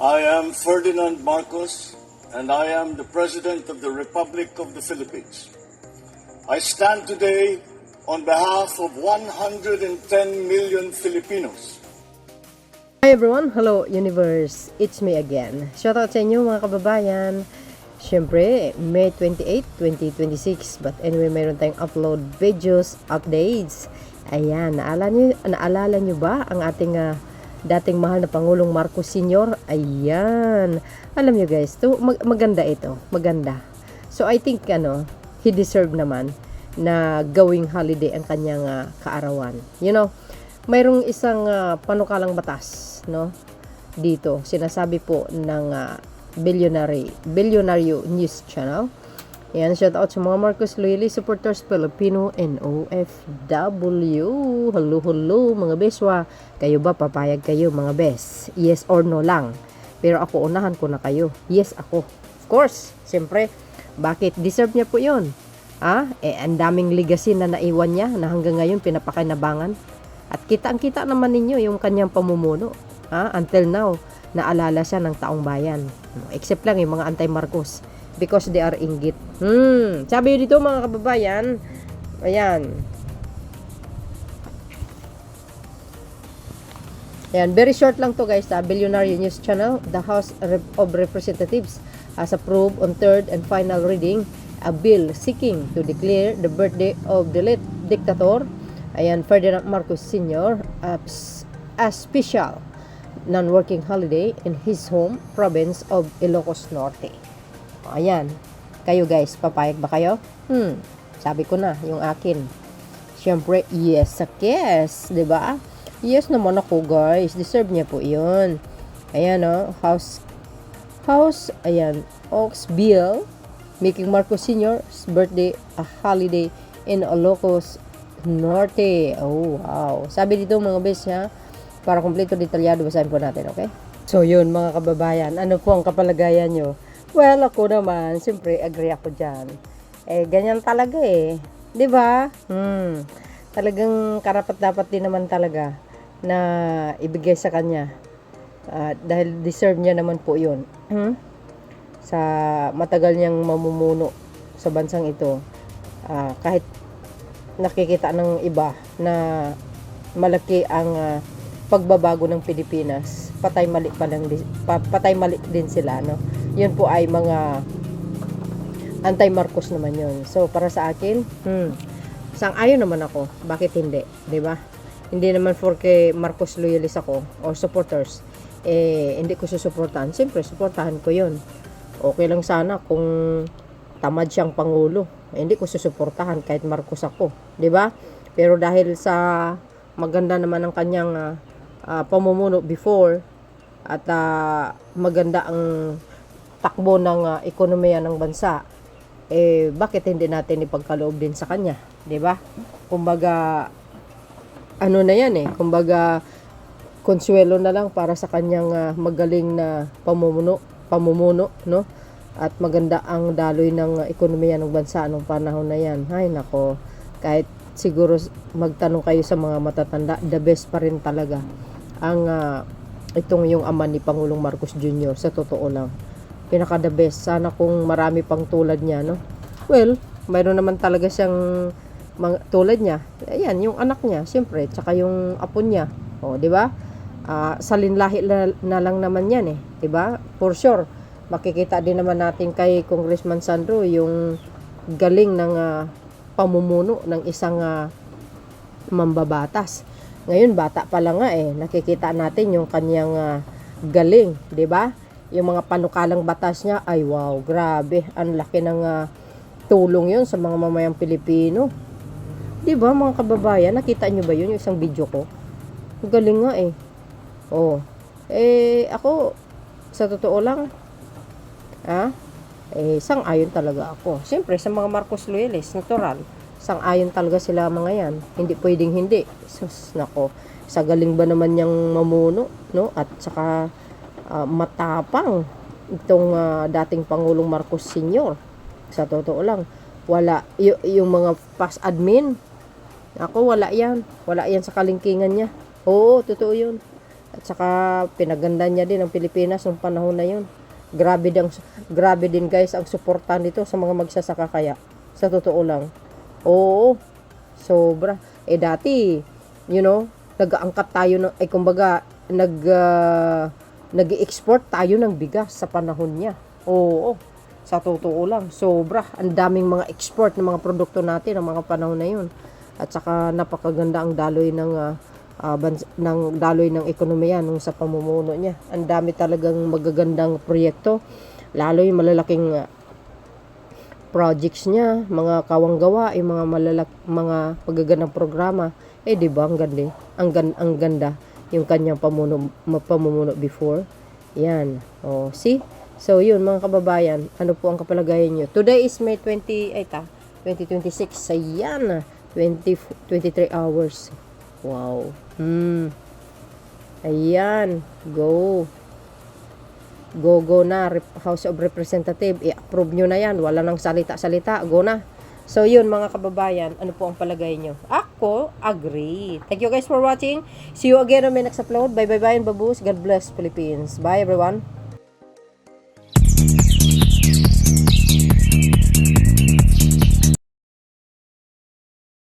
I am Ferdinand Marcos, and I am the President of the Republic of the Philippines. I stand today on behalf of 110 million Filipinos. Hi everyone! Hello universe! It's me again. Shoutout sa inyo mga kababayan. Siyempre, May 28, 2026. But anyway, mayroon tayong upload videos, updates. Ayan, naalala nyo ba ang ating dating mahal na Pangulong Marcos Sr.? Ayan. Alam nyo guys, maganda ito. Maganda. So I think he deserved naman na gawing holiday ang kanyang kaarawan. You know, mayroong isang panukalang batas, no? Dito, sinasabi po ng Billionaire News Channel. Ayan, shout out sa mga Marcos Loyalist supporters, Filipino and OFW. Hello, mga beswa. Kayo ba, papayag kayo mga bes? Yes or no lang. Pero ako, unahan ko na kayo. Yes, ako. Of course, siyempre. Bakit? Deserve niya po yun. Ang daming legacy na naiwan niya na hanggang ngayon pinapakinabangan. At kita naman ninyo yung kanyang pamumuno. Until now, naalala siya ng taong bayan. Except lang yung mga anti-Marcos. Because they are inggit. Sabi yun dito mga kababayan. Ayan. Ayan, very short lang to guys. Billionaire News Channel. The House of Representatives has approved on third and final reading a bill seeking to declare the birthday of the late dictator, ayan, Ferdinand Marcos Sr. A special non-working holiday in his home province of Ilocos Norte. Ayan. Kayo guys, papayag ba kayo? Sabi ko na, yung akin. Siyempre, yes, yes, 'di ba? Yes naman ako guys. Deserve niya po 'yun. Ayan House, ayan, Oaks Bill making Marcos Sr.'s birthday a holiday in Ilocos Norte. Oh, wow. Sabi dito mga bes para kumpleto detalyado, basahin po natin, okay? So yun mga kababayan, ano po ang kapalagayan nyo? Well, ako naman, siyempre, agree ako dyan. Ganyan talaga di ba? Talagang karapat-dapat din naman talaga na ibigay sa kanya. Dahil deserve niya naman po yun. Sa matagal niyang mamumuno sa bansang ito. Kahit nakikita ng iba na malaki ang pagbabago ng Pilipinas, patay mali din sila, no? Yun po ay mga anti-Marcos naman yun. So para sa akin, sang-ayon naman ako. Bakit hindi, 'di ba? Hindi naman porque Marcos loyalist ako or supporters, hindi ko susuportahan. Siyempre, suportahan ko yun. Okay lang sana kung tamad siyang pangulo. Hindi ko susuportahan kahit Marcos ako, 'di ba? Pero dahil sa maganda naman ang kanyang pamumuno before at maganda ang takbo ng ekonomiya ng bansa, bakit hindi natin ipagkaloob din sa kanya, 'di ba? Kumbaga ano na 'yan kumbaga konsuelo na lang para sa kanyang magaling na pamumuno, no? At maganda ang daloy ng ekonomiya ng bansa nung panahon na 'yan. Ay nako, kahit siguro magtanong kayo sa mga matatanda, the best pa rin talaga ang itong yung ama ni Pangulong Marcos Jr. Sa totoo lang, pinaka the best. Sana kung marami pang tulad niya, no? Well, mayroon naman talaga siyang tulad niya. Ayan, yung anak niya, siyempre, tsaka yung apo niya. O, di ba? Salinlahi na lang naman yan, di ba? For sure, makikita din naman natin kay Congressman Sandro yung galing ng pamumuno ng isang mambabatas. Ngayon, bata pa lang nakikita natin yung kanyang galing, di ba? Yung mga panukalang batas niya, ay wow, grabe, ang laki ng tulong yun sa mga mamayang Pilipino. Di ba mga kababayan, nakita nyo ba yun, yung isang video ko? Galing nga ako, sa totoo lang, sang-ayon talaga ako. Siyempre, sa mga Marcos loyalists, natural, sang-ayon talaga sila mga yan. Hindi pwedeng hindi. Sus, nako, sa galing ba naman niyang mamuno, no? At saka matapang itong dating Pangulong Marcos Sr. Sa totoo lang, wala yung mga past admin. Ako, wala yan sa kalingkingan niya. Oo, totoo yun. At saka pinaganda niya din ang Pilipinas noong panahon na yun. Grabe din guys ang suporta nito sa mga magsasaka kaya. Sa totoo lang. Oo, sobra. Dati, nag-aangkat tayo ng, kumbaga, nag-export tayo ng bigas sa panahon niya. Oo, sa totoo lang, sobra. Ang daming mga export ng mga produkto natin ng mga panahon na yun. At saka napakaganda ang daloy ng ekonomiya nung sa pamumuno niya. Ang dami talagang magagandang proyekto, lalo yung malalaking projects niya, mga kawanggawa, yung mga mga magagandang programa. Di ba, ang ganda, ang ganda yung kanyang pamumuno before. Yan. See? So, yun mga kababayan, ano po ang kapalagayan nyo? Today is May 2026. Ayan, 23 hours. Wow. Ayan. Go na, House of Representative. I-approve nyo na yan. Wala nang salita-salita. Go na. So, yun mga kababayan, ano po ang palagay nyo? Ako, agree. Thank you guys for watching. See you again on my next upload. Bye, and baboos. God bless Philippines. Bye, everyone.